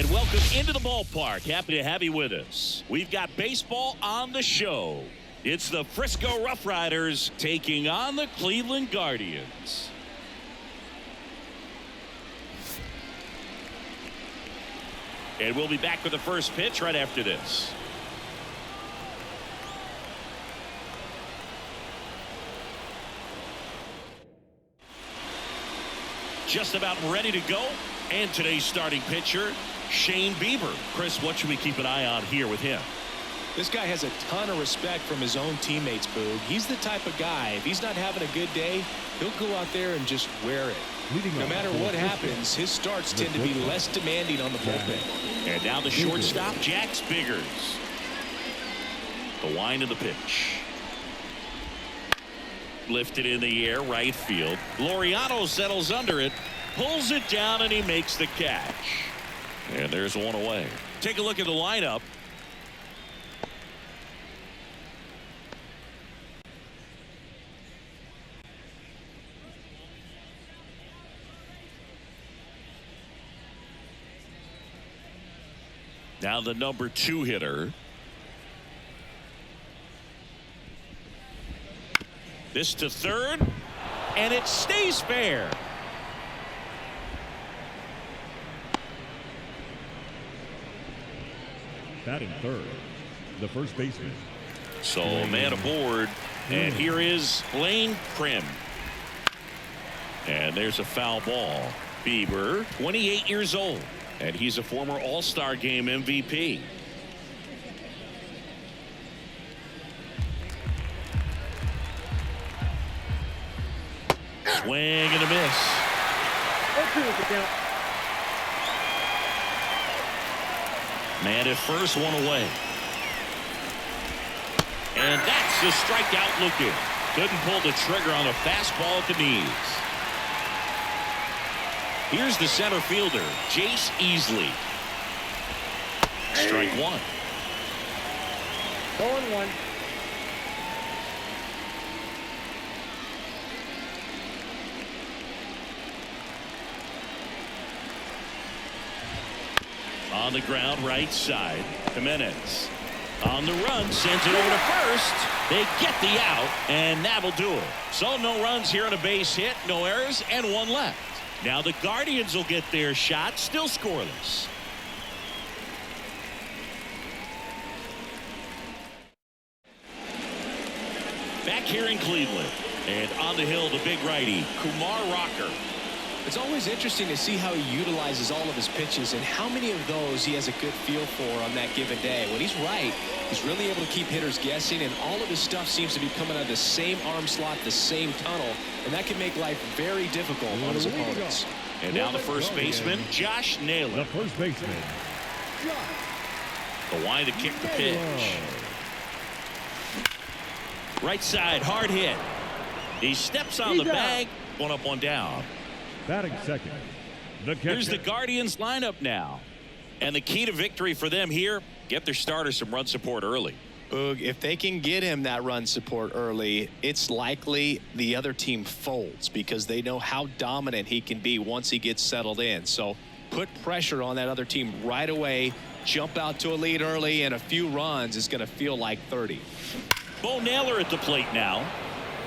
and welcome into the ballpark. Happy to have you with us. We've got baseball on the show. It's the Frisco Roughriders taking on the Cleveland Guardians. And we'll be back with the first pitch right after this. Just about ready to go. And today's starting pitcher, Shane Bieber. Chris, what should we keep an eye on here with him? This guy has a ton of respect from his own teammates, Boog. He's the type of guy, if he's not having a good day, he'll go out there and just wear it. No matter what happens, his starts tend to be less demanding on the bullpen. And now the shortstop, Jax Biggers. The wind of the pitch. Lifted in the air, right field. Laureano settles under it, pulls it down, and he makes the catch. And there's one away. Take a look at the lineup. Now the number 2 hitter. This to third, and it stays fair. Batting third, the first baseman. So a man aboard, and here is Lane Prim. And there's a foul ball. Bieber, 28 years old, and he's a former All-Star Game MVP. Swing and a miss. Man at first, one away. And that's the strikeout looking. Couldn't pull the trigger on a fastball at the knees. Here's the center fielder, Jace Easley. Strike one. 0-1. On the ground, right side. Jimenez on the run, sends it over to first. They get the out, and that'll do it. So no runs here on a base hit, no errors, and one left. Now the Guardians will get their shot, still scoreless. Back here in Cleveland, and on the hill, the big righty, Kumar Rocker. It's always interesting to see how he utilizes all of his pitches and how many of those he has a good feel for on that given day. When he's right, he's really able to keep hitters guessing, and all of his stuff seems to be coming out of the same arm slot, the same tunnel, and that can make life very difficult on his opponents. And now the first baseman, Josh Naylor. The first baseman. The wind to kick the pitch. Right side, hard hit. He steps on the bag, one up, one down. Batting second, the catcher. Here's the Guardians lineup now. And the key to victory for them here, get their starter some run support early. Boog, if they can get him that run support early, it's likely the other team folds because they know how dominant he can be once he gets settled in. So put pressure on that other team right away, jump out to a lead early, and a few runs is going to feel like 30. Bo Naylor at the plate now.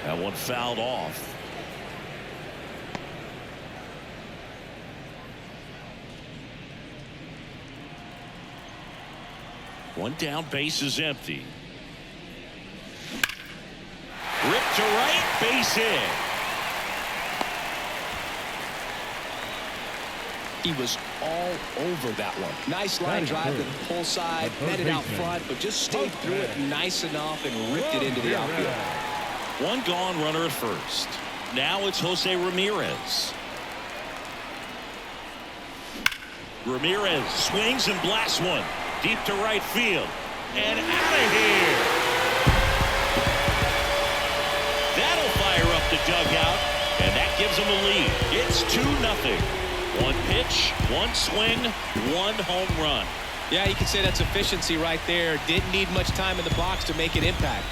That one fouled off. One down, base is empty. Ripped to right, base hit. He was all over that one. Nice line drive to the pull side, met it out front, but just stayed through it nice enough and ripped it into the outfield. One gone, runner at first. Now it's Jose Ramirez. Ramirez swings and blasts one. Deep to right field. And out of here. That'll fire up the dugout. And that gives them a lead. It's 2-0. One pitch, one swing, one home run. Yeah, you can say that's efficiency right there. Didn't need much time in the box to make an impact.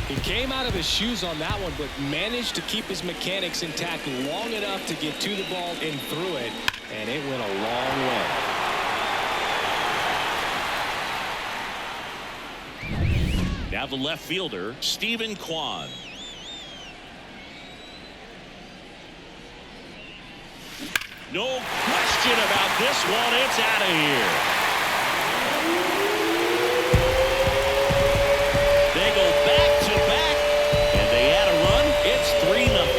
He Came out of his shoes on that one, but managed to keep his mechanics intact long enough to get to the ball and through it, and it went a long way. Now the left fielder, Stephen Kwan. No question about this one. It's out of here. They go back to back, and they add a run. It's 3-0.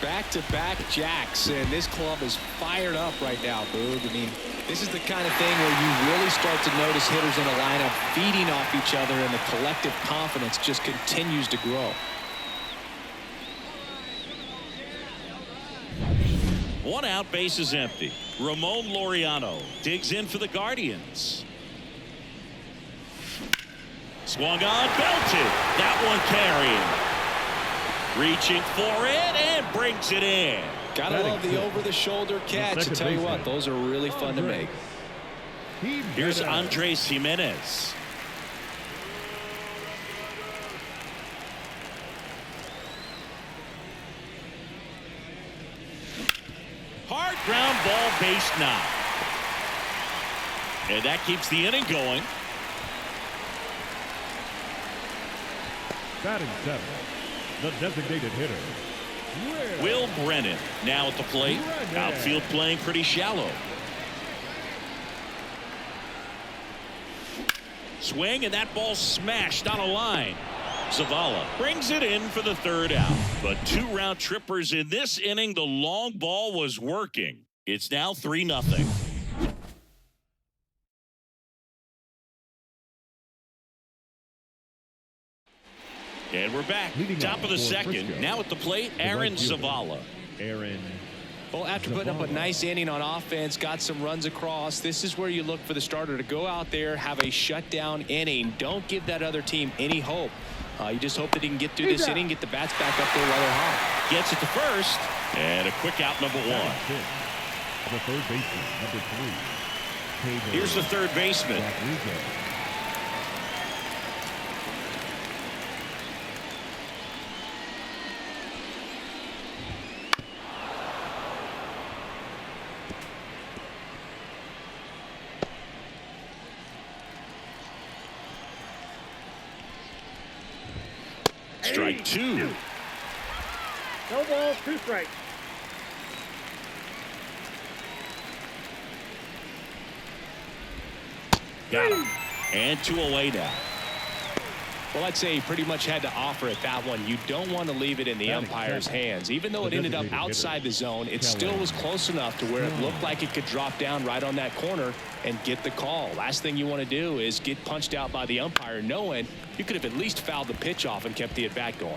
Back-to-back jacks, and this club is fired up right now, Boog. I mean, this is the kind of thing where you really start to notice hitters in a lineup feeding off each other, and the collective confidence just continues to grow. One out, base is empty. Ramon Laureano digs in for the Guardians. Swung on, belted. That one carrying. Reaching for it and brings it in. Gotta love the over-the-shoulder catch. I tell you what, those are really fun to make. Here's Andres Jimenez. Hard ground ball, base knock. And that keeps the inning going. Batting seventh, the designated hitter, Will Brennan now at the plate. Outfield playing pretty shallow. Swing, and that ball smashed on a line. Zavala brings it in for the third out. But 2 round trippers in this inning. The long ball was working. It's now 3-0. And we're back. Top of the second. Frisco. Now at the plate, Aaron Zavala. Well, after putting up a nice inning on offense, got some runs across, this is where you look for the starter to go out there, have a shutdown inning. Don't give that other team any hope. You just hope that he can get through this inning, get the bats back up there while they're hot. Gets it to first. And a quick out, number 1. The third baseman, number 3. Here's the third baseman. Strike 2. No balls, 2 strikes. Got him. And 2 away now. Well, I'd say he pretty much had to offer at that one. You don't want to leave it in the umpire's hands. Even though it ended up outside the zone, it still was close enough to where it looked like it could drop down right on that corner and get the call. Last thing you want to do is get punched out by the umpire knowing you could have at least fouled the pitch off and kept the at-bat going.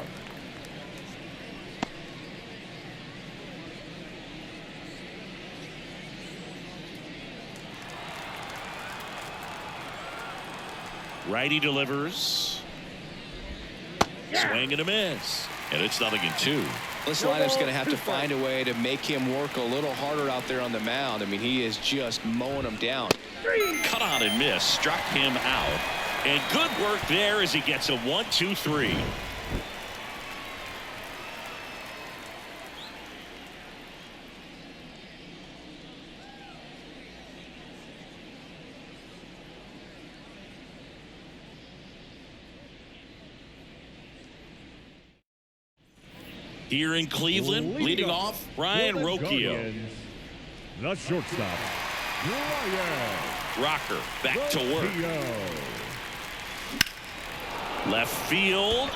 Righty delivers. Swing and a miss. And it's 0-2. This lineup's going to have to find a way to make him work a little harder out there on the mound. I mean, he is just mowing them down. Cut on and miss. Struck him out. And good work there as he gets a 1-2-3. Here in Cleveland, leading off, Ryan Rocchio. The shortstop, Ryan Rocker back to work. Left field.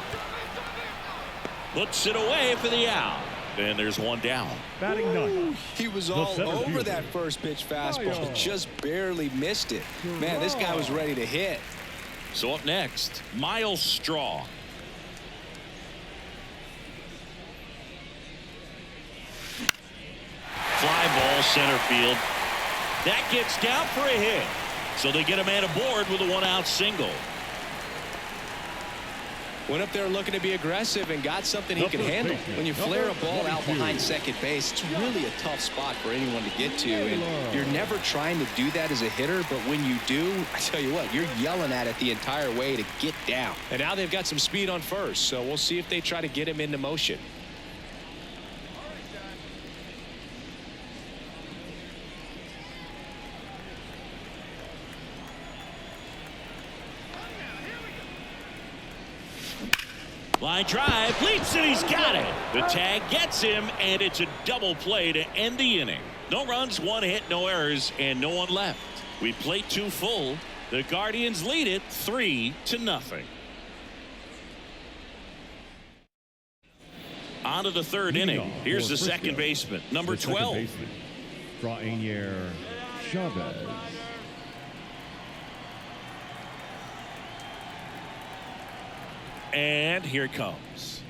Puts it away for the out. And there's one down. Batting ninth. He was all over that first pitch fastball, just barely missed it. Man, this guy was ready to hit. So up next, Miles Straw. Fly ball center field. That gets down for a hit. So they get a man aboard with a 1-out single. Went up there looking to be aggressive and got something he can handle. When you flare a ball out behind second base, it's really a tough spot for anyone to get to. And you're never trying to do that as a hitter, but when you do, I tell you what, you're yelling at it the entire way to get down. And now they've got some speed on first, so we'll see if they try to get him into motion. Line drive, leaps, and he's got it. The tag gets him, and it's a double play to end the inning. No runs, one hit, no errors, and no one left. We played 2 full. The Guardians lead it 3-0. On to the 3rd inning. Here's the second baseman, number 12. Frainier Chavez. And here it comes.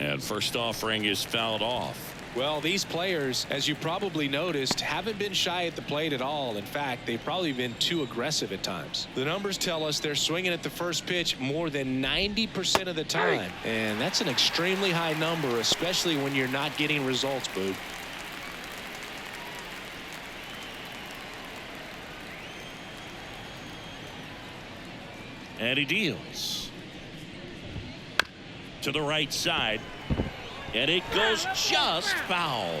And first offering is fouled off. Well, these players, as you probably noticed, haven't been shy at the plate at all. In fact, they've probably been too aggressive at times. The numbers tell us they're swinging at the first pitch more than 90% of the time. And that's an extremely high number, especially when you're not getting results, Boog. And he deals to the right side, and it goes just foul.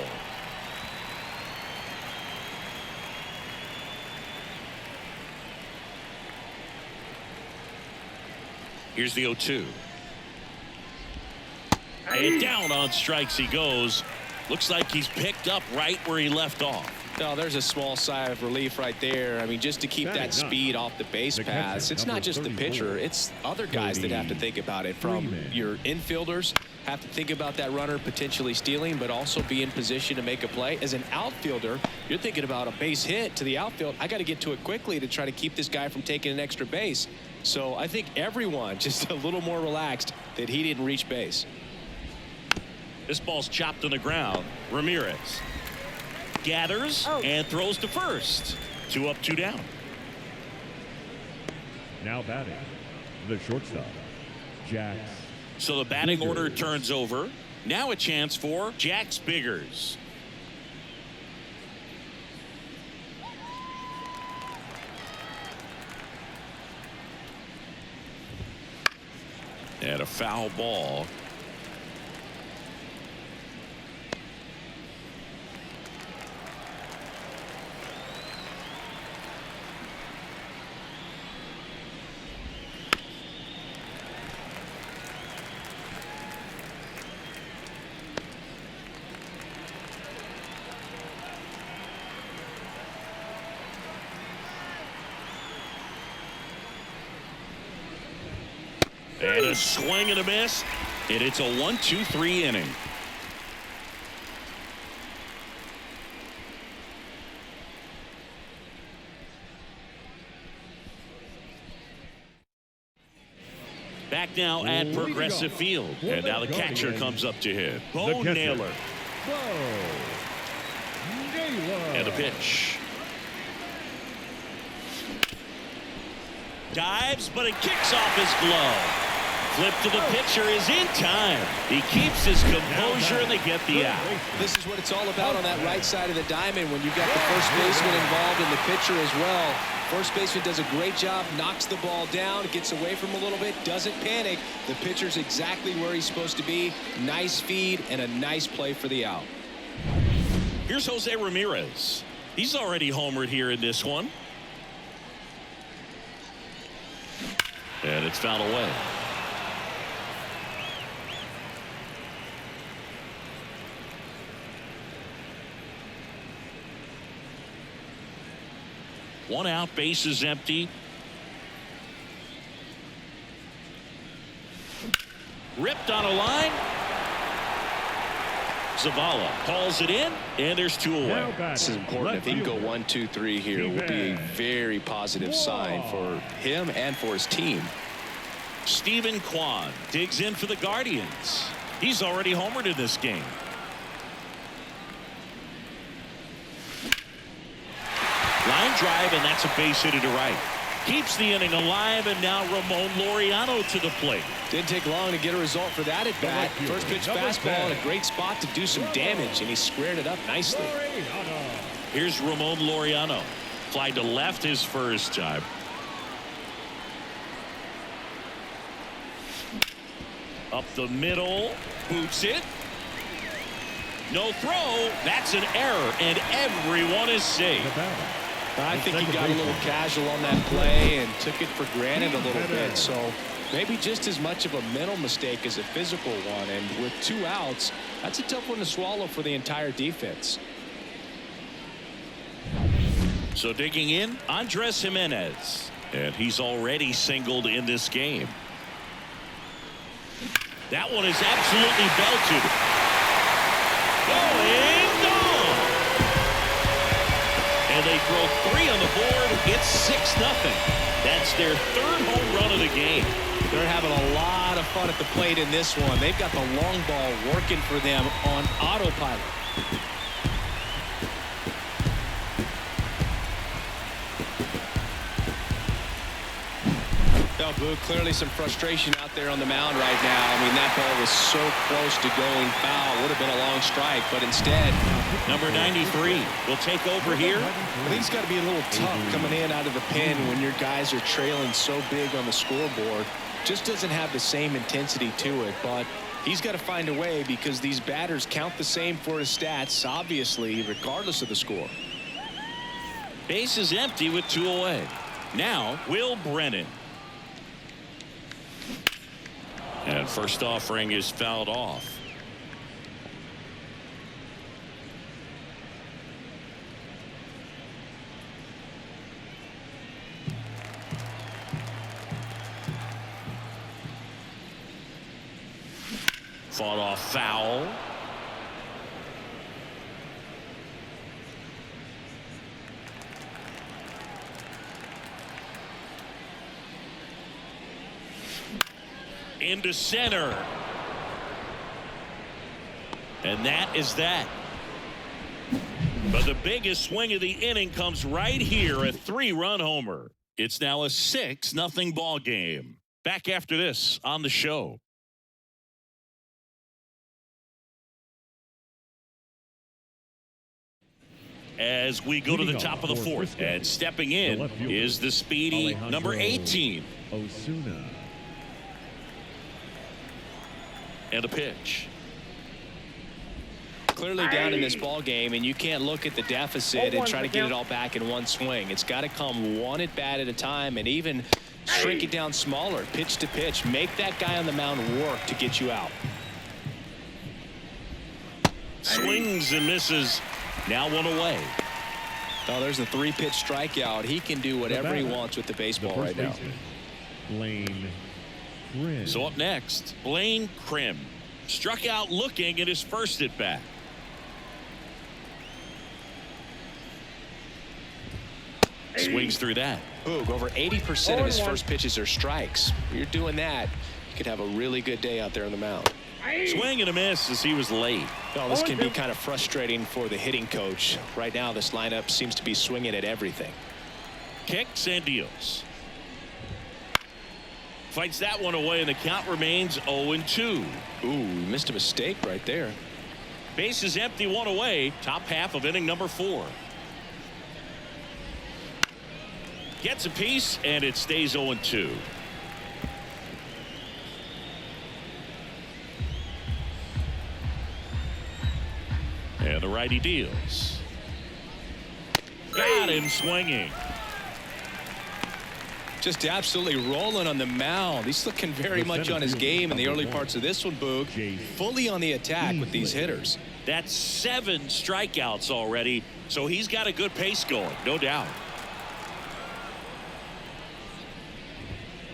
Here's the 0-2. And down on strikes he goes. Looks like he's picked up right where he left off. No, there's a small sigh of relief right there. I mean, just to keep that speed off the base paths. It's not just the pitcher. It's other guys that have to think about it. From your infielders have to think about that runner potentially stealing, but also be in position to make a play. As an outfielder, you're thinking about a base hit to the outfield. I got to get to it quickly to try to keep this guy from taking an extra base. So I think everyone just a little more relaxed that he didn't reach base. This ball's chopped on the ground. Ramirez gathers and throws to first. 2 up, 2 down. Now batting, the shortstop, Jax. So the batting order turns over. Now a chance for Jax Biggers. And a foul ball. And a swing and a miss, and it's a 1-2-3 inning. Back now at Progressive Field, and now the catcher comes up to hit. Bo Naylor. And a pitch. Dives, but it kicks off his glove. Flip to the pitcher is in time. He keeps his composure, and they get the out. This is what it's all about on that right side of the diamond when you've got the first baseman involved and the pitcher as well. First baseman does a great job, knocks the ball down, gets away from him a little bit, doesn't panic. The pitcher's exactly where he's supposed to be. Nice feed and a nice play for the out. Here's Jose Ramirez. He's already homered here in this one. And it's fouled away. One out, base is empty. Ripped on a line. Zavala hauls it in, and there's 2 away. This is important. If he can go 1-2-3 here, it will be a very positive sign for him and for his team. Steven Kwan digs in for the Guardians. He's already homered in this game. Line drive, and that's a base hit to right. Keeps the inning alive, and now Ramon Laureano to the plate. Didn't take long to get a result for that at bat. First pitch fastball in a great spot to do some damage, and he squared it up nicely. Here's Ramon Laureano. Fly to left his first time. Up the middle. Boots it. No throw. That's an error, and everyone is safe. I think he got a little casual on that play and took it for granted a little bit. So maybe just as much of a mental mistake as a physical one. And with 2 outs, that's a tough one to swallow for the entire defense. So digging in, Andres Jimenez. And he's already singled in this game. That one is absolutely belted. Going gone. And they throw 3 on the board. It's 6-0. That's their 3rd home run of the game. They're having a lot of fun at the plate in this one. They've got the long ball working for them on autopilot. Well, Boo, clearly some frustration out there on the mound right now. I mean, that ball was so close to going foul. Would have been a long strike, but instead, number 93 will take over here. I think it's got to be a little tough coming in out of the pen when your guys are trailing so big on the scoreboard. Just doesn't have the same intensity to it, but he's got to find a way because these batters count the same for his stats, obviously, regardless of the score. Base is empty with 2 away. Now, Will Brennan. And first offering is fouled off. Fought off foul. Into center. And that is that. But the biggest swing of the inning comes right here, a 3-run homer. It's now a 6-0 ball game. Back after this on the show. As we go to the top of the 4th, and stepping in is the speedy number 18. Osuna. And a pitch. Clearly down in this ball game, and you can't look at the deficit and try to get it all back in one swing. It's got to come one at bat at a time, and even shrink it down smaller, pitch to pitch. Make that guy on the mound work to get you out. Swings and misses. Now 1 away. Oh, there's a 3-pitch strikeout. He can do whatever he wants with the baseball right now. Blaine Crim. So up next, Blaine Crim. Struck out looking at his first at bat. Swings through that. Boog, over 80% of his first pitches are strikes. If you're doing that, you could have a really good day out there on the mound. Swing and a miss as he was late. Well, this can be kind of frustrating for the hitting coach. Right now, this lineup seems to be swinging at everything. Kicks and deals. Fights that one away, and the count remains 0-2. Ooh, missed a mistake right there. Base is empty, 1 away. Top half of inning number 4. Gets a piece, and it stays 0-2. And the righty deals. Got him swinging. Just absolutely rolling on the mound. He's looking very much on his game in the early parts of this one, Boog. Fully on the attack with these hitters. That's 7 strikeouts already, so he's got a good pace going, no doubt.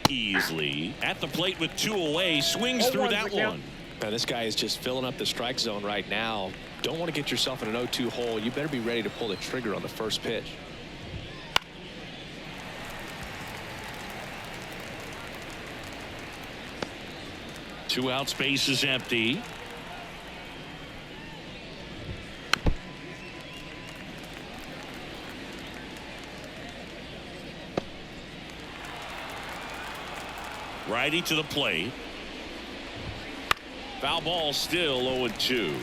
Easily at the plate with 2 away, swings through that one. Now, this guy is just filling up the strike zone right now. Don't want to get yourself in an 0-2 hole. You better be ready to pull the trigger on the first pitch. Two out, space is empty. Righty to the plate. Foul ball, still 0-2.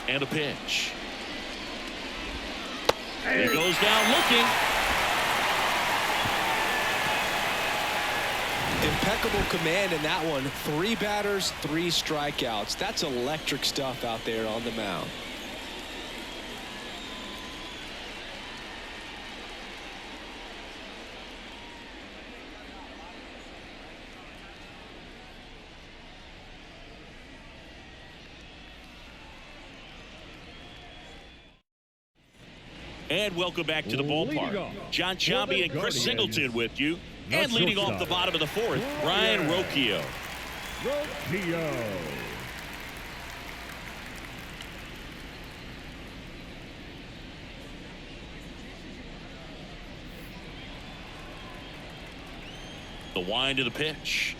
And a pitch. He goes down looking. Impeccable command in that one. 3 batters, 3 strikeouts. That's electric stuff out there on the mound. And welcome back to the Leading ballpark. off John for Sciambi the and Chris Guardians, Singleton with you. the And leading off the shortstop, bottom of the 4th, Brian Rocchio. Rocchio. The wind of the pitch.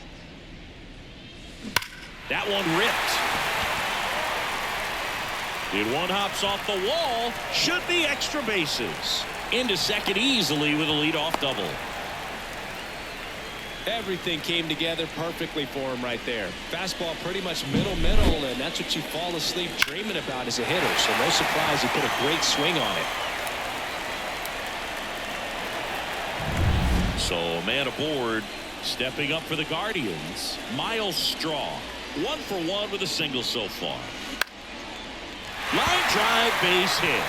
That one ripped. And one hops off the wall. Should be extra bases. Into second easily with a leadoff double. Everything came together perfectly for him right there. Fastball pretty much middle, and that's what you fall asleep dreaming about as a hitter. So no surprise he put a great swing on it. So a man aboard, stepping up for the Guardians, Miles Straw. 1 for 1 with a single so far. Line drive, base hit.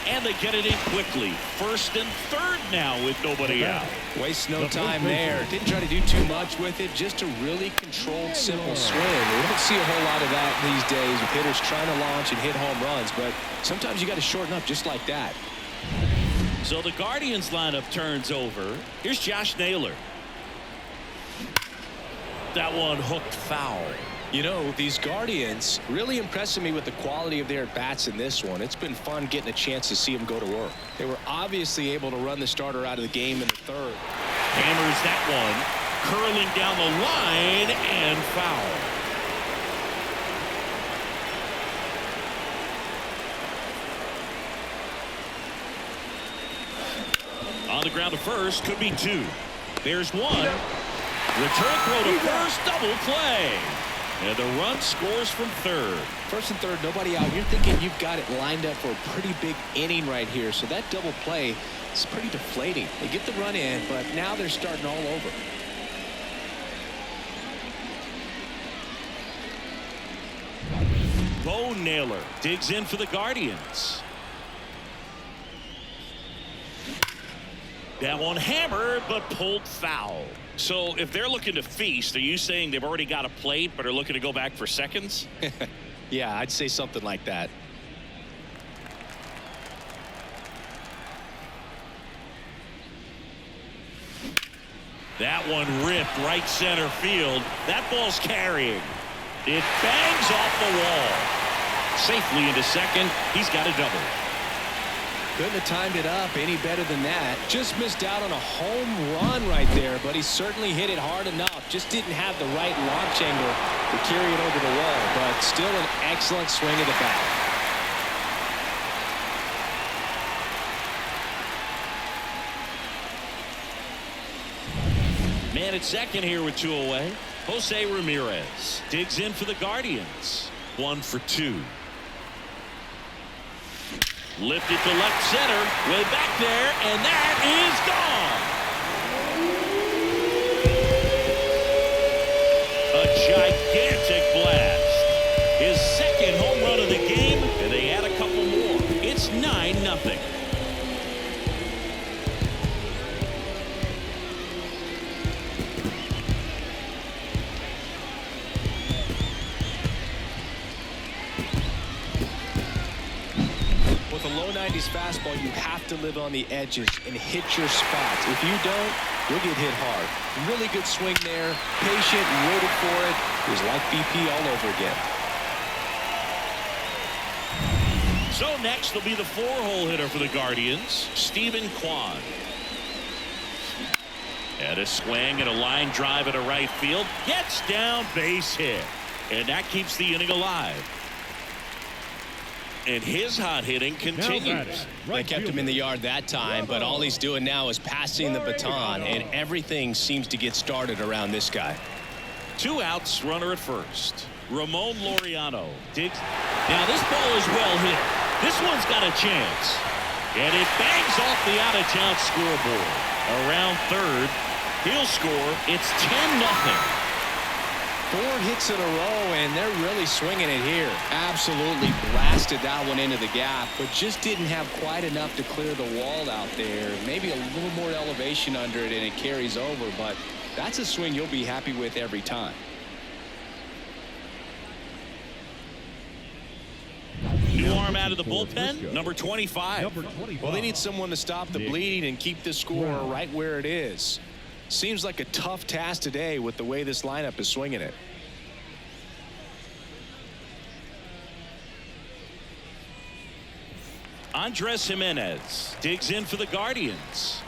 And they get it in quickly. First and third now with nobody out. Waste no time there. Didn't try to do too much with it. Just a really controlled, simple swing. We don't see a whole lot of that these days with hitters trying to launch and hit home runs. But sometimes you got to shorten up just like that. So the Guardians lineup turns over. Here's Josh Naylor. That one hooked foul. You know, these Guardians really impressing me with the quality of their at-bats in this one. It's been fun getting a chance to see them go to work. They were obviously able to run the starter out of the game in the 3rd. Hammers that one, curling down the line and foul. On the ground to first, could be 2. There's 1. Return throw to first, double play. And the run scores from 3rd. First and 3rd, nobody out. You're thinking you've got it lined up for a pretty big inning right here. So that double play is pretty deflating. They get the run in, but now they're starting all over. Bo Naylor digs in for the Guardians. That one hammered, but pulled foul. So if they're looking to feast, are you saying they've already got a plate but are looking to go back for seconds? Yeah, I'd say something like that. That one ripped right center field. That ball's carrying. It bangs off the wall. Safely into second. He's got a double. Couldn't have timed it up any better than that. Just missed out on a home run right there, but he certainly hit it hard enough. Just didn't have the right launch angle to carry it over the wall, but still an excellent swing of the bat. Man at second here with 2 away. Jose Ramirez digs in for the Guardians. 1 for 2. Lifted to left center, way back there, and that is gone. A gigantic blast. His 2nd home run of the game, and they add a couple more. It's 9-0. With a low 90s fastball, you have to live on the edges and hit your spots. If you don't, you'll get hit hard. Really good swing there. Patient, waited for it. It was like BP all over again. So next will be the 4-hole hitter for the Guardians, Stephen Kwan. And a swing and a line drive at a right field. Gets down, base hit. And that keeps the inning alive. And his hot hitting continues. They kept him in the yard that time, but all he's doing now is passing the baton, and everything seems to get started around this guy. 2 outs, runner at first. Ramon Laureano digs. Now this ball is well hit. This one's got a chance. And it bangs off the out-of-town scoreboard. Around third, he'll score. It's 10-0. 4 hits in a row, and they're really swinging it here. Absolutely blasted that one into the gap, but just didn't have quite enough to clear the wall out there. Maybe a little more elevation under it, and it carries over, but that's a swing you'll be happy with every time. New arm out of the bullpen, number 25. Well, they need someone to stop the bleeding and keep the score right where it is. Seems like a tough task today with the way this lineup is swinging it. Andres Jimenez digs in for the Guardians.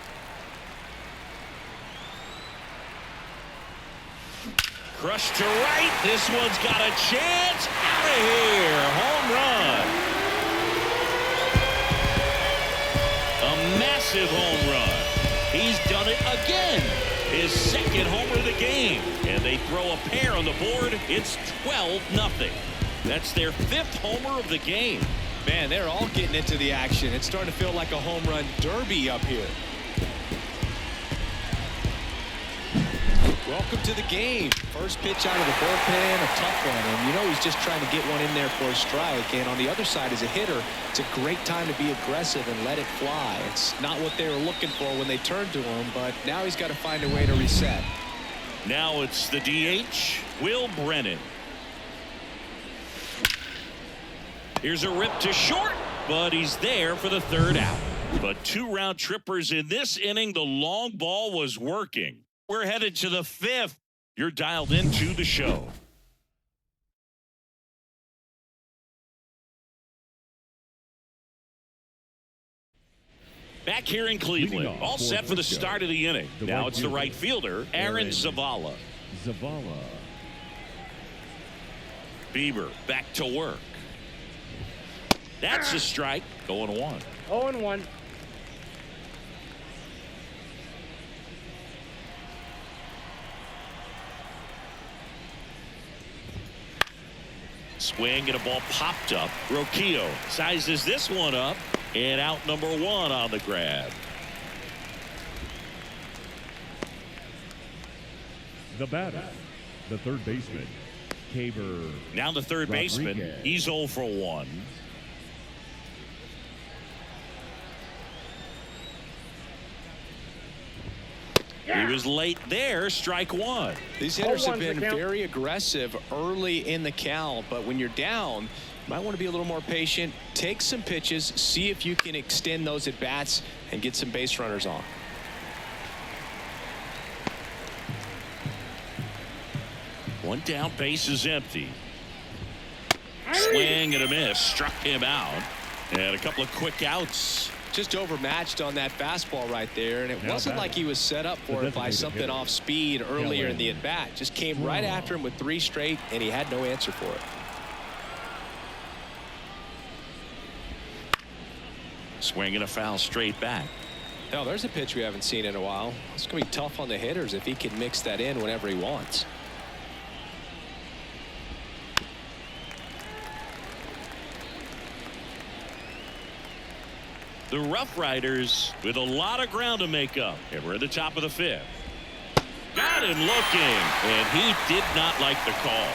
Crushed to right. This one's got a chance. Out of here. Home run. A massive home run. He's done it again. His second homer of the game. And they throw a pair on the board. It's 12-0. That's their 5th homer of the game. Man, they're all getting into the action. It's starting to feel like a home run derby up here. Welcome to the game. First pitch out of the bullpen, a tough one. And you know he's just trying to get one in there for a strike. And on the other side, as a hitter, it's a great time to be aggressive and let it fly. It's not what they were looking for when they turned to him, but now he's got to find a way to reset. Now it's the DH, Will Brennan. Here's a rip to short, but he's there for the 3rd out. But 2 round trippers in this inning. The long ball was working. We're headed to the 5th. You're dialed into the show. Back here in Cleveland, all set for the start of the inning. Now it's the right fielder, Aaron Zavala. Bieber back to work. That's a strike. Going 1. 0-1. Swing and a ball popped up. Roquillo sizes this one up, and out number 1 on the grab. The batter, the third baseman, Caber. Now the third baseman, he's 0 for 1. He was late there. Strike 1. These hitters have been very aggressive early in the count, but when you're down, you might want to be a little more patient. Take some pitches, see if you can extend those at bats and get some base runners on. One down, base is empty. Swing and a miss, struck him out, and a couple of quick outs. Just overmatched on that fastball right there, and it wasn't like he was set up for it by something off speed earlier in the at-bat. Just came right after him with 3 straight, and he had no answer for it. Swing and a foul straight back. Now there's a pitch we haven't seen in a while. It's going to be tough on the hitters if he can mix that in whenever he wants. The Roughriders with a lot of ground to make up. And we're at the top of the 5th. Got him looking, and he did not like the call.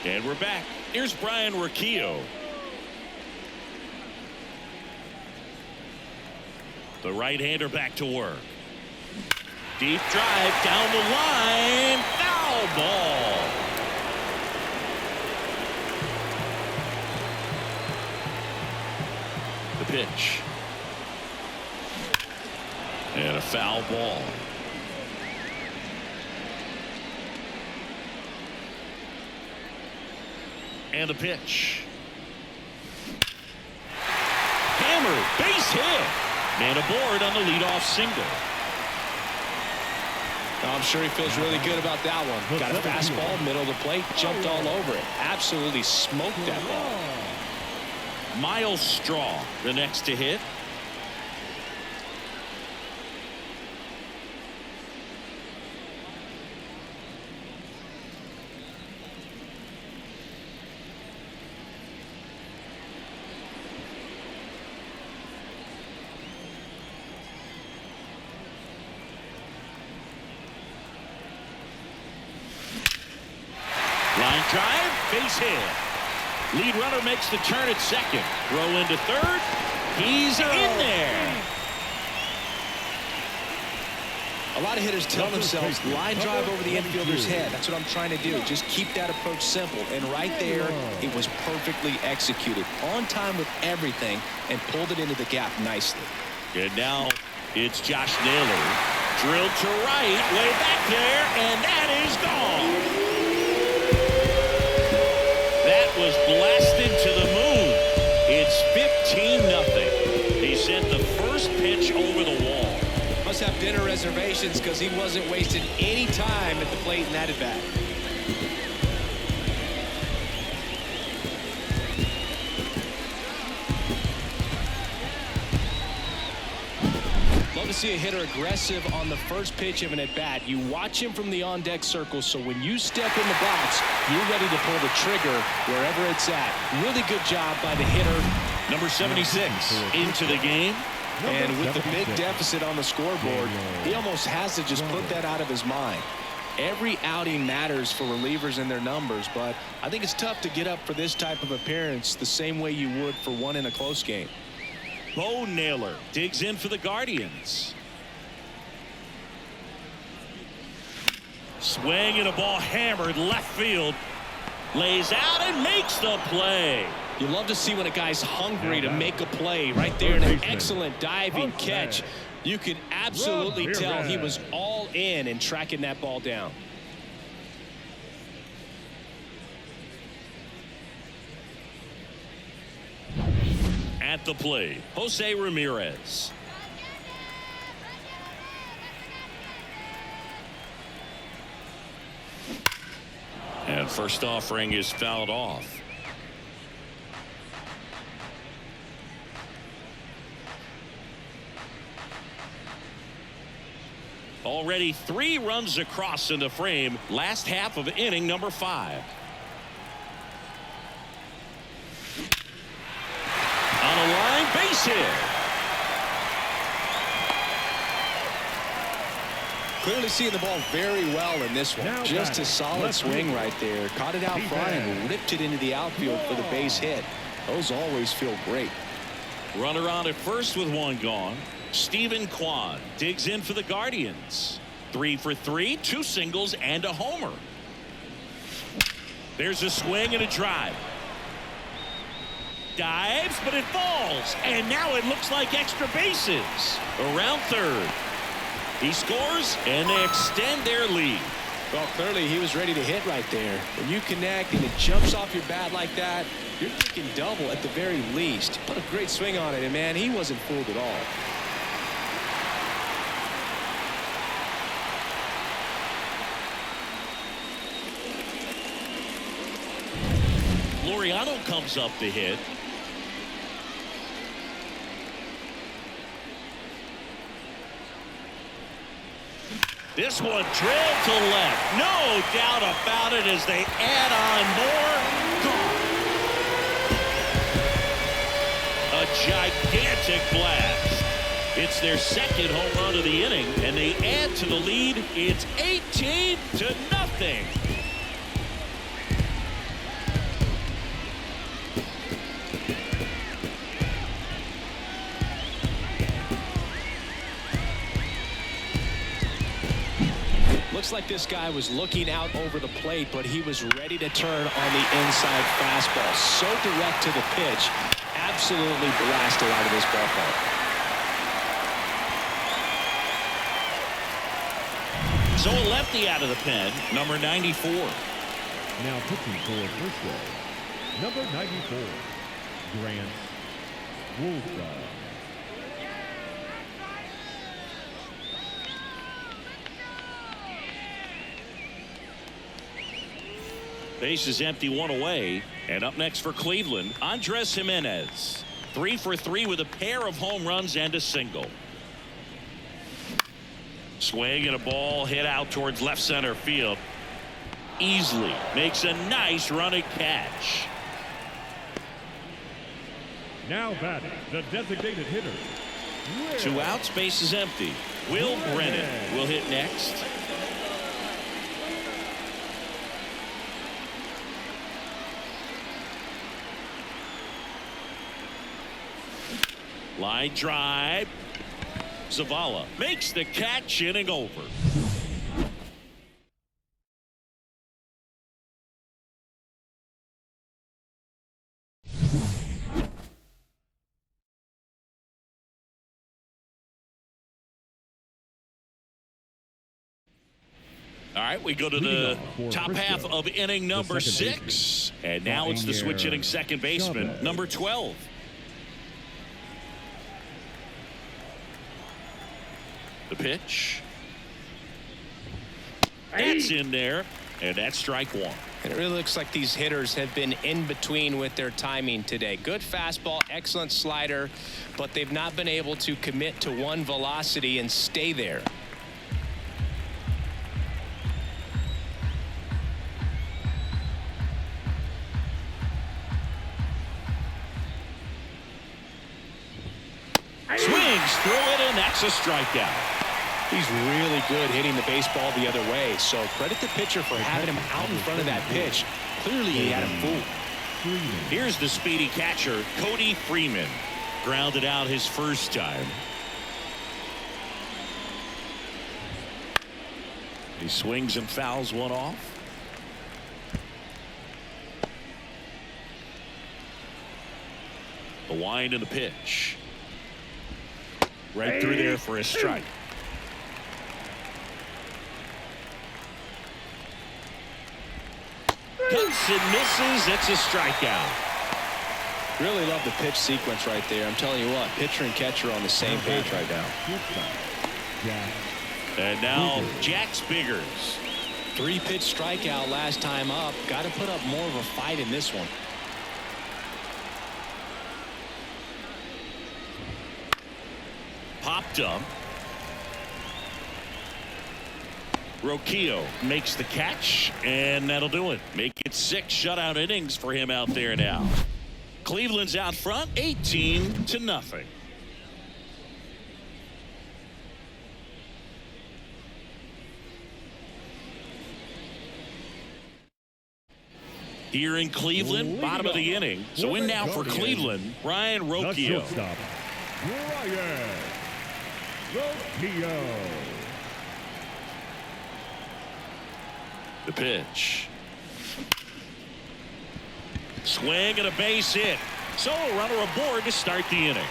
And we're back. Here's Brian Roquillo. The right-hander back to work. Deep drive down the line. Foul ball. The pitch. And a foul ball. And the pitch. Base hit. And aboard on the leadoff single. I'm sure he feels really good about that one. Got a fastball, middle of the plate, jumped all over it. Absolutely smoked that ball. Miles Straw, the next to hit. Line drive, base hit. Lead runner makes the turn at second. Throw into third. He's in there. A lot of hitters tell themselves line drive over the infielder's head. That's what I'm trying to do. Just keep that approach simple. And right there, it was perfectly executed. On time with everything and pulled it into the gap nicely. And now it's Josh Naylor. Drilled to right, way back there, and that is gone. That was blasted to the moon. It's 15-0. He sent the first pitch over the wall. Must have dinner reservations because he wasn't wasting any time at the plate in that at-bat. Love to see a hitter aggressive on the first pitch of an at-bat. You watch him from the on-deck circle, so when you step in the box, you're ready to pull the trigger wherever it's at. Really good job by the hitter. Number 76 into the game. And with the big deficit on the scoreboard, he almost has to just put that out of his mind. Every outing matters for relievers and their numbers, but I think it's tough to get up for this type of appearance the same way you would for one in a close game. Bo Naylor digs in for the Guardians. Swing and a ball hammered left field. Lays out and makes the play. You love to see when a guy's hungry to make a play right there in an excellent diving catch. You could absolutely tell he was all in tracking that ball down. At the plate, Jose Ramirez. And first offering is fouled off. Already 3 runs across in the frame. Last half of inning number 5. On a line, base hit. Clearly seeing the ball very well in this one. Just a solid swing right there. Caught it out front and ripped it into the outfield for the base hit. Those always feel great. Runner on at first with 1 gone. Stephen Kwan digs in for the Guardians. 3 for 3, 2 singles and a homer. There's a swing and a drive. Dives, but it falls. And now it looks like extra bases. Around third. He scores, and they extend their lead. Well, clearly he was ready to hit right there. When you connect and it jumps off your bat like that, you're thinking double at the very least. Put a great swing on it, and man, he wasn't fooled at all. Laureano comes up to hit. This one drilled to left. No doubt about it as they add on more. Gone. A gigantic blast. It's their second home run of the inning, and they add to the lead. It's 18-0. Looks like this guy was looking out over the plate, but he was ready to turn on the inside fastball. So direct to the pitch. Absolutely blasted out of this ballpark. So a lefty out of the pen, number 94. Now pitching for Frisco, number 94, Grant Wolfram. Base is empty, one away. And up next for Cleveland, Andres Jimenez. 3 for 3 with a pair of home runs and a single. Swing and a ball hit out towards left center field. Easily makes a nice running catch. Now batting, the designated hitter. 2 outs, base is empty. Will Brennan will hit next. Line drive. Zavala makes the catch, inning over. All right, we go to the top half of inning number 6. And now it's the switch hitting second baseman, number 12. The pitch. That's in there, and that's strike 1. And it really looks like these hitters have been in between with their timing today. Good fastball, excellent slider, but they've not been able to commit to one velocity and stay there. Swings through it, and that's a strikeout. He's really good hitting the baseball the other way, so credit the pitcher for having him out in front of that pitch. Clearly he had him fooled. Here's the speedy catcher, Cody Freeman. Grounded out his first time. He swings and fouls one off. The wind and the pitch. Right through there for a strike. Cuts and misses. It's a strikeout. Really love the pitch sequence right there. I'm telling you what, pitcher and catcher on the same page right now. And now Jax Biggers. 3-pitch strikeout last time up. Got to put up more of a fight in this one. Popped up. Roquillo makes the catch, and that'll do it. Make it 6 shutout innings for him out there now. Cleveland's out front, 18-0. Here in Cleveland, bottom of the inning. So in now for Cleveland, Ryan Roquillo. Ryan Roquillo. The pitch. Swing and a base hit. So a runner aboard to start the inning.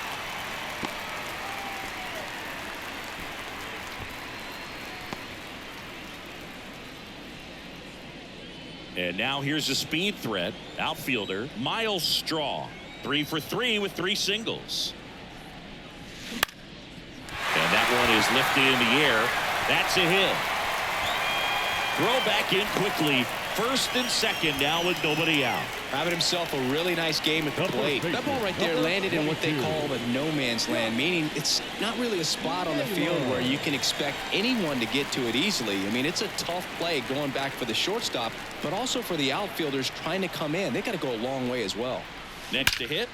And now here's a speed threat. Outfielder Miles Straw. 3 for 3 with 3 singles. And that one is lifted in the air. That's a hit. Throw back in quickly. First and second now with nobody out. Having himself a really nice game at the plate. That ball right there landed in what they call the no man's land, meaning it's not really a spot on the field where you can expect anyone to get to it easily. I mean, it's a tough play going back for the shortstop, but also for the outfielders trying to come in. They got to go a long way as well. Next to hit.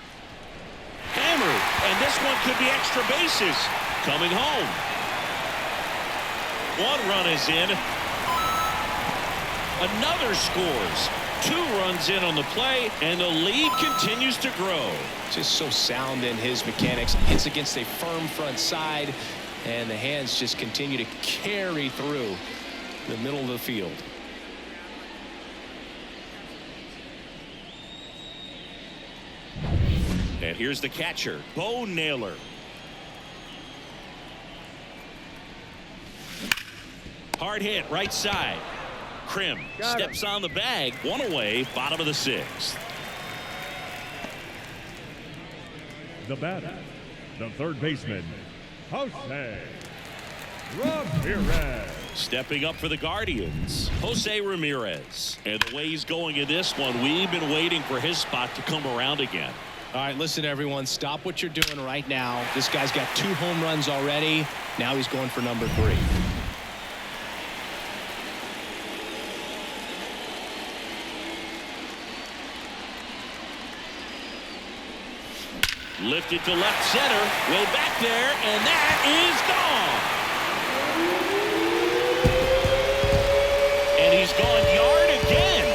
Hammered. And this one could be extra bases. Coming home. 1 run is in. Another scores. 2 runs in on the play, and the lead continues to grow. Just so sound in his mechanics. Hits against a firm front side, and the hands just continue to carry through the middle of the field. And here's the catcher, Bo Naylor. Hard hit, right side. Krim steps on the bag. 1 away, bottom of the 6th. The batter, the third baseman, Jose Ramirez. Stepping up for the Guardians, Jose Ramirez. And the way he's going in this one, we've been waiting for his spot to come around again. All right, listen, everyone, stop what you're doing right now. This guy's got 2 home runs already. Now he's going for number 3. Lifted to left center, way back there, and that is gone. And he's gone yard again.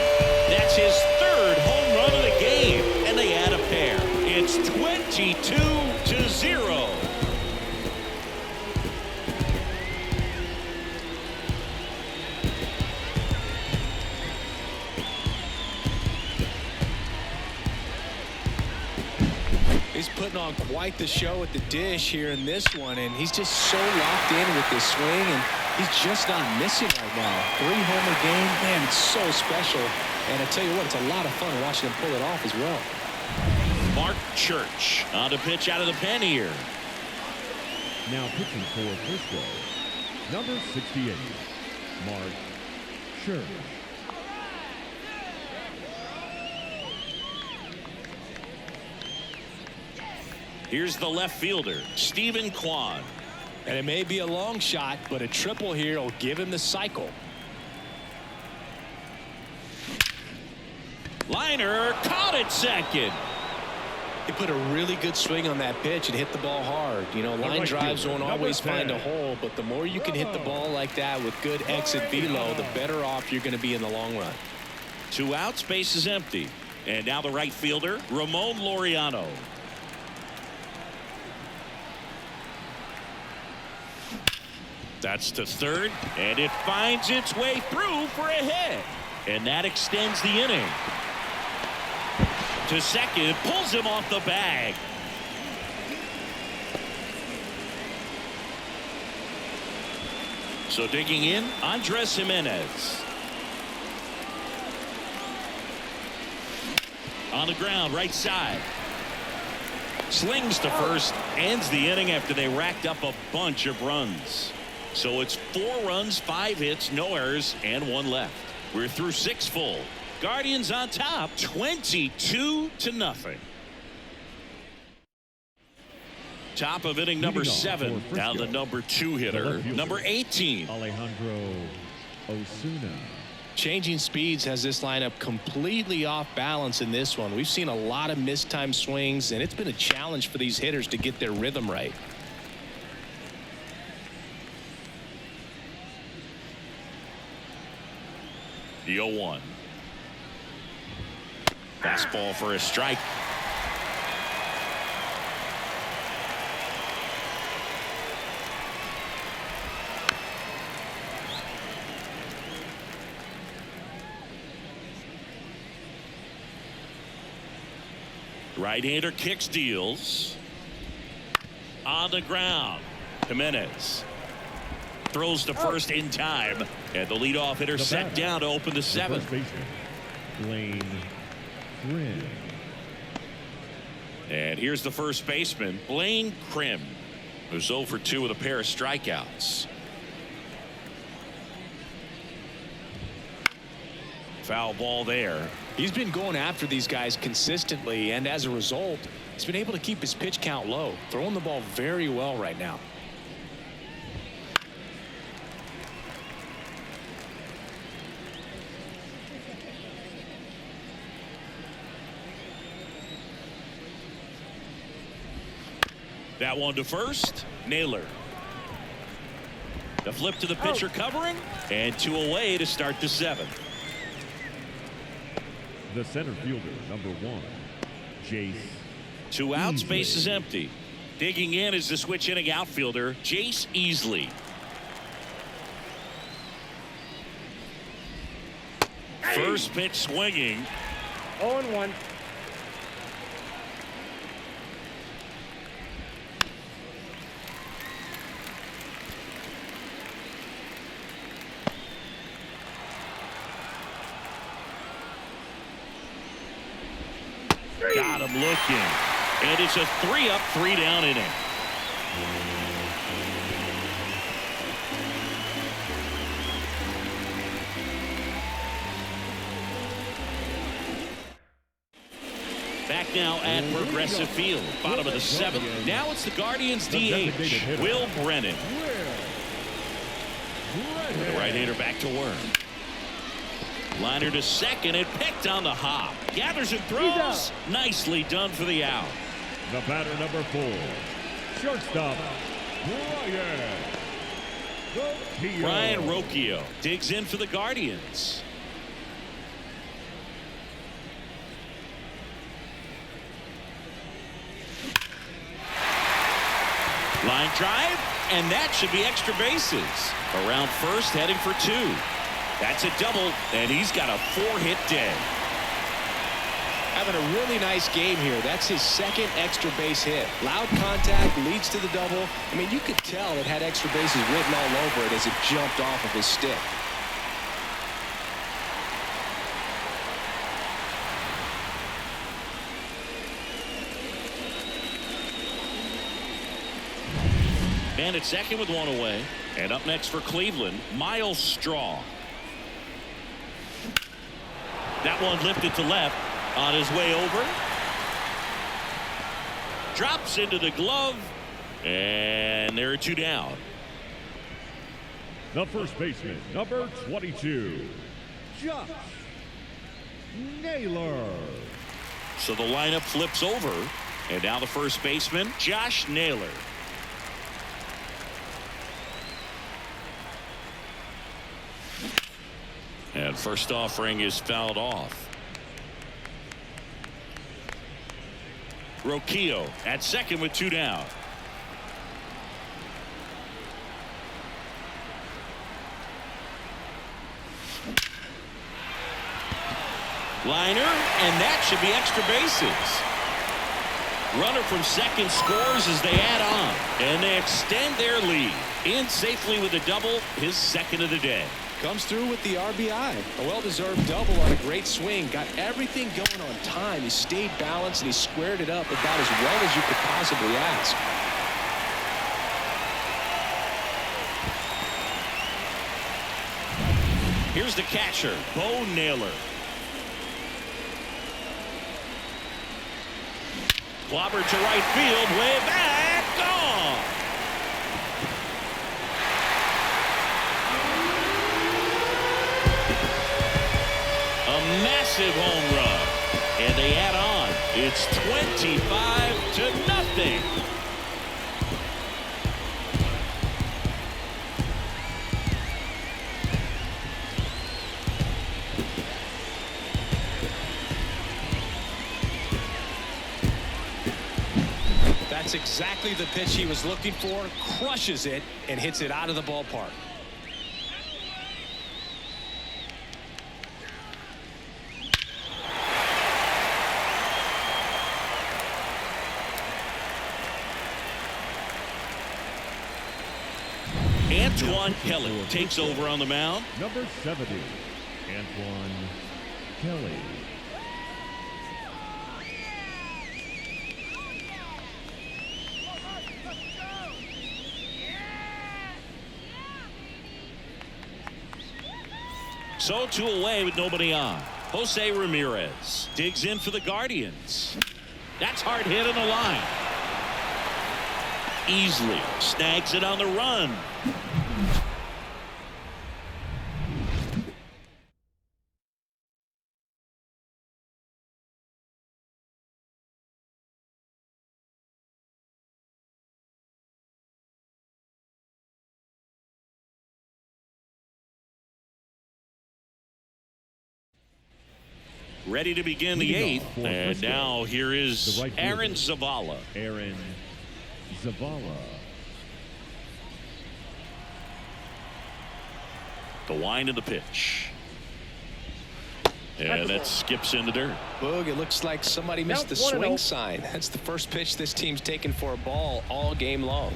That's his 3rd home run of the game, and they add a pair. It's 22-0. He's putting on quite the show at the dish here in this one, and he's just so locked in with this swing, and he's just not missing right now. 3 homer game, man, it's so special. And I tell you what, it's a lot of fun watching him pull it off as well. Mark Church on to pitch out of the pen here. Now pitching for Frisco, number 68, Mark Church. Here's the left fielder, Stephen Kwan. And it may be a long shot, but a triple here will give him the cycle. Liner caught at second. He put a really good swing on that pitch and hit the ball hard. You know, line drives won't always find a hole, but the more you can hit the ball like that with good exit velo, the better off you're going to be in the long run. 2 outs, base is empty. And now the right fielder, Ramon Laureano. That's to third, and it finds its way through for a hit. And that extends the inning. To second, pulls him off the bag. So digging in, Andres Jimenez. On the ground, right side. Slings to first, ends the inning after they racked up a bunch of runs. So it's 4 runs, 5 hits, no errors, and 1 left. We're through 6 full. Guardians on top, 22-0. Top of inning number 7. Now the number 2 hitter, number 18. Alejandro Osuna. Changing speeds has this lineup completely off balance in this one. We've seen a lot of mistimed swings, and it's been a challenge for these hitters to get their rhythm right. The 0-1. Fastball for a strike. Right-hander kicks, deals. On the ground, Jimenez throws to first in time, and the leadoff hitter set down to open the 7th. Blaine Krim. And here's the first baseman, Blaine Krim, who's 0 for 2 with a pair of strikeouts. Foul ball there. He's been going after these guys consistently, and as a result, he's been able to keep his pitch count low, throwing the ball very well right now. That one to first, Naylor. The flip to the pitcher covering, and 2 away to start the 7th. The center fielder, number 1, Jace. 2 outs, base is empty. Digging in is the switch inning outfielder, Jace Easley. First pitch swinging. 0-1. Got him looking. And it's a 3-up, 3-down inning. Back now at Progressive Field, bottom of the 7th. Now it's the Guardians DH, Will Brennan. The right-hander back to work. Liner to second and picked on the hop. Gathers and throws. Nicely done for the out. The batter, number 4, shortstop, Ryan Rocchio digs in for the Guardians. Line drive, and that should be extra bases. Around first, heading for 2. That's a double, and he's got a 4-hit day. Having a really nice game here. That's his second extra base hit. Loud contact leads to the double. I mean, you could tell it had extra bases written all over it as it jumped off of his stick. Man at second with 1 away. And up next for Cleveland, Miles Straw. That one lifted to left. On his way over. Drops into the glove. And there are 2 down. The first baseman, number 22, Josh Naylor. So the lineup flips over. And now the first baseman, Josh Naylor. And first offering is fouled off. Rocchio at second with 2 down. Liner, and that should be extra bases. Runner from second scores as they add on, and they extend their lead. In safely with a double, his second of the day. Comes through with the RBI. A well-deserved double on a great swing. Got everything going on time. He stayed balanced and he squared it up about as well as you could possibly ask. Here's the catcher, Bo Naylor. Clobber to right field, way back, gone. A massive home run, and they add on. It's 25-0. That's exactly the pitch he was looking for. Crushes it and hits it out of the ballpark. Antoine Kelly takes over on the mound. Number 70, Antoine Kelly. So 2 away with nobody on. Jose Ramirez digs in for the Guardians. That's hard hit on the line. Easily snags it on the run. Ready to begin the 8th, and now here is Aaron Zavala. Aaron Zavala. The wind of the pitch. And that skips in the dirt. Boog, it looks like somebody missed the swing sign. That's the first pitch this team's taken for a ball all game long.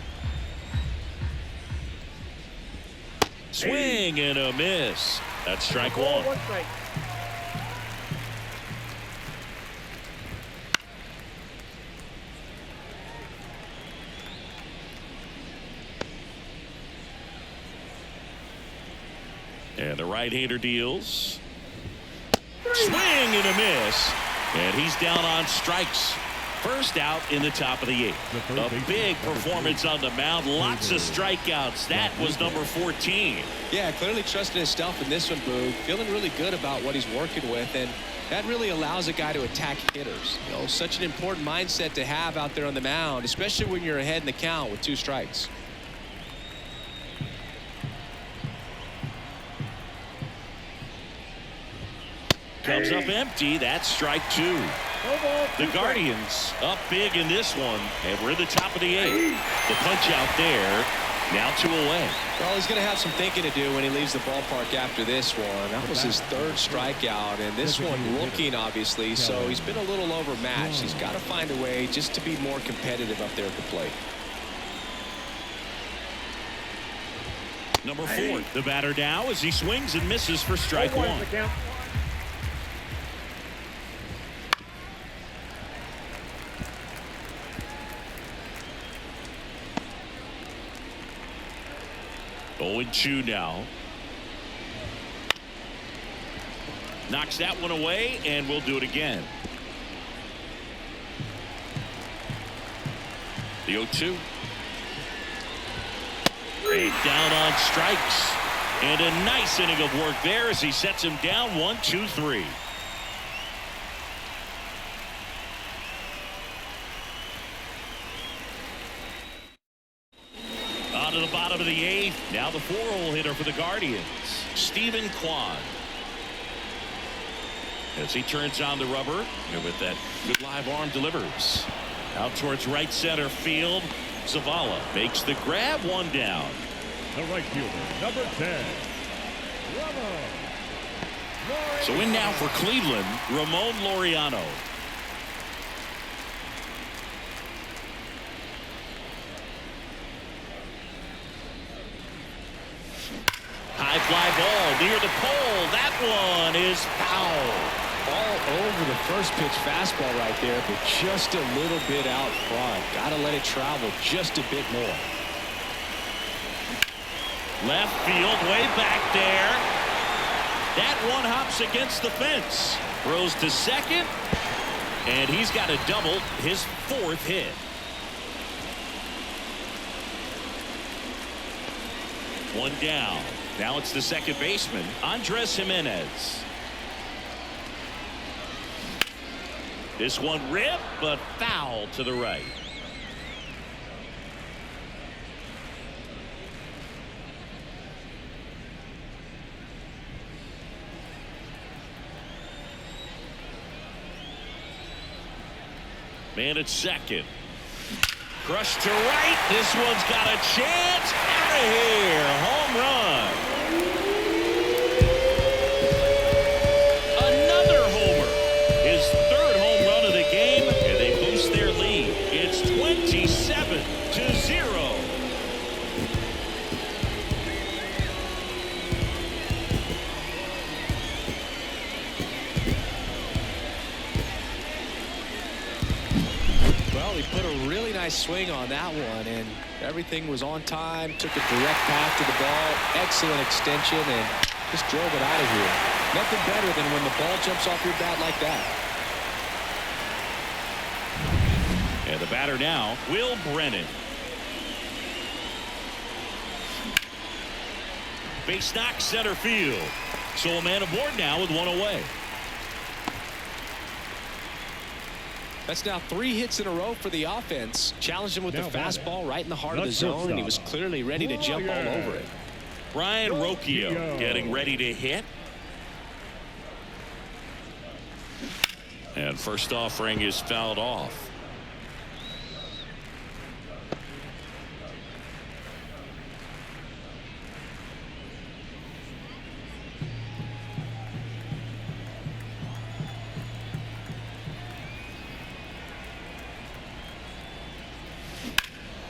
Swing and a miss. That's strike 1. One strike. And the right-hander deals. Swing and a miss. And he's down on strikes. First out in the top of the 8th. A big performance on the mound. Lots of strikeouts. That was number 14. Yeah, clearly trusting his stuff in this one, Boog. Feeling really good about what he's working with, and that really allows a guy to attack hitters. You know, such an important mindset to have out there on the mound, especially when you're ahead in the count with 2 strikes. Comes up empty. That's strike 2. The Guardians up big in this one, and we're in the top of the 8th. The punch out there. Now 2 away. Well, he's going to have some thinking to do when he leaves the ballpark after this one. That was his 3rd strikeout, and this one looking, obviously, so he's been a little overmatched. He's got to find a way just to be more competitive up there at the plate. Number 4, the batter now as he swings and misses for strike 1. Oh, 2 now. Knocks that one away, and we'll do it again. The 0-2. Right down on strikes. And a nice inning of work there as he sets him down 1-2-3. To the bottom of the 8th. Now the 4-hole hitter for the Guardians, Stephen Kwan. As he turns on the rubber, and with that good live arm delivers. Out towards right center field. Zavala makes the grab, 1 down. The right fielder, number 10. So in now for Cleveland, Ramon Laureano. High fly ball near the pole. That one is foul. All over the first pitch fastball right there, but just a little bit out front. Got to let it travel just a bit more. Left field, way back there. That one hops against the fence. Throws to second, and he's got a double, his 4th hit. One down. Now it's the second baseman, Andres Jimenez. This one ripped, but foul to the right. Man at second. Crushed to right. This one's got a chance. Out of here. Home run. Another homer. His 3rd home run of the game, and they boost their lead. It's 27-0. Well, he put a really nice swing on that one, and everything was on time. Took a direct path to the ball. Excellent extension, and just drove it out of here. Nothing better than when the ball jumps off your bat like that. And the batter now, Will Brennan. Base knock center field. So a man aboard now with 1 away. That's now 3 hits in a row for the offense. Challenged him with the fastball right in the heart of the zone, and he was clearly ready to jump all over it. Brian Rocchio getting ready to hit. And first offering is fouled off.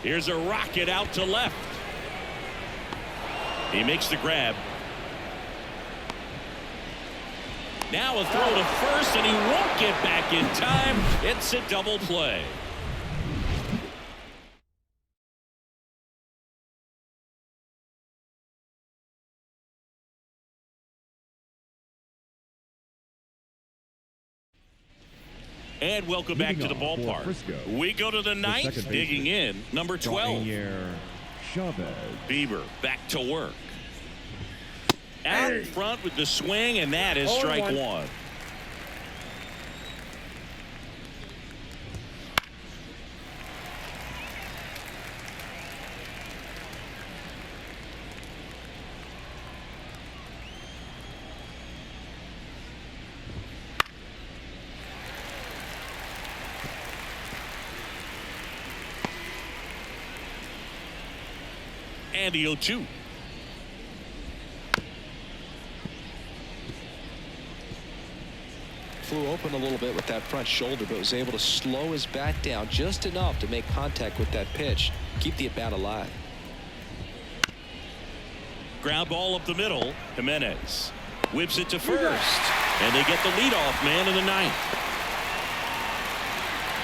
Here's a rocket out to left. He makes the grab. Now a throw to first, and he won't get back in time. It's a double play. And welcome back to the Leading off for ballpark. Frisco, We go to the ninth, second digging baseman, in, number 12. Chavez. Bieber back to work. Out in front with the swing, and that is strike 1. And the 0-2. Flew open a little bit with that front shoulder, but was able to slow his bat down just enough to make contact with that pitch, keep the at-bat alive. Ground ball up the middle. Jimenez whips it to first, and they get the leadoff man in the ninth.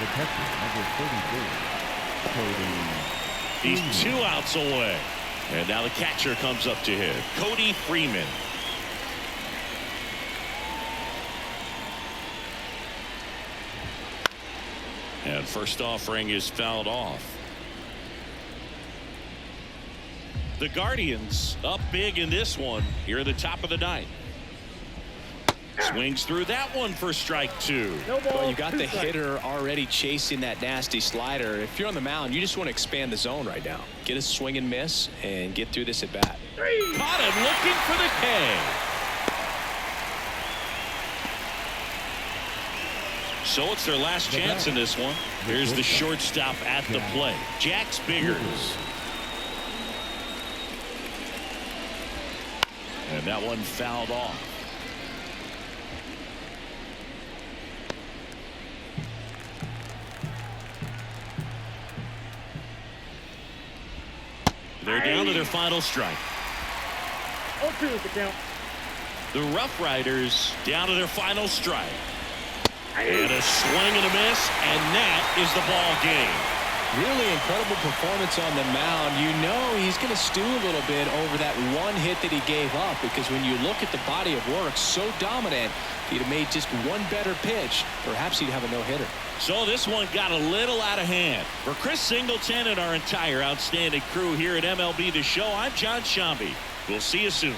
The catcher, number 34, Cody. He's 2 outs away, and now the catcher comes up to hit, Cody Freeman. And first offering is fouled off. The Guardians up big in this one here at the top of the ninth. Swings through that one for strike 2. Well, you got the hitter already chasing that nasty slider. If you're on the mound, you just want to expand the zone right now. Get a swing and miss and get through this at bat. Caught him looking for the K. So it's their last chance in this one. Here's the shortstop at the plate, Jax Biggers. And that one fouled off. They're down to their final strike. 0-2 is the count. The Roughriders down to their final strike. And a swing and a miss, and that is the ball game. Really incredible performance on the mound. You know he's going to stew a little bit over that one hit that he gave up, because when you look at the body of work, so dominant, if he'd have made just one better pitch, perhaps he'd have a no-hitter. So this one got a little out of hand. For Chris Singleton and our entire outstanding crew here at MLB The Show, I'm John Shambi. We'll see you soon.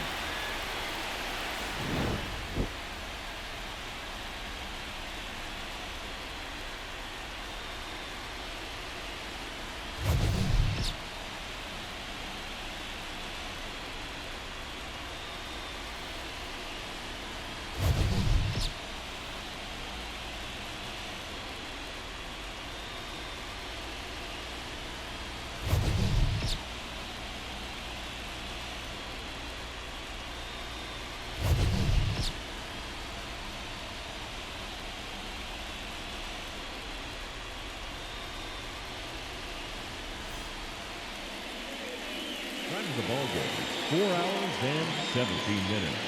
Time of the ball game, 4 hours and 17 minutes.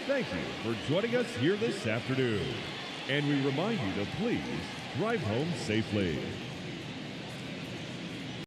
Thank you for joining us here this afternoon. And we remind you to please drive home safely.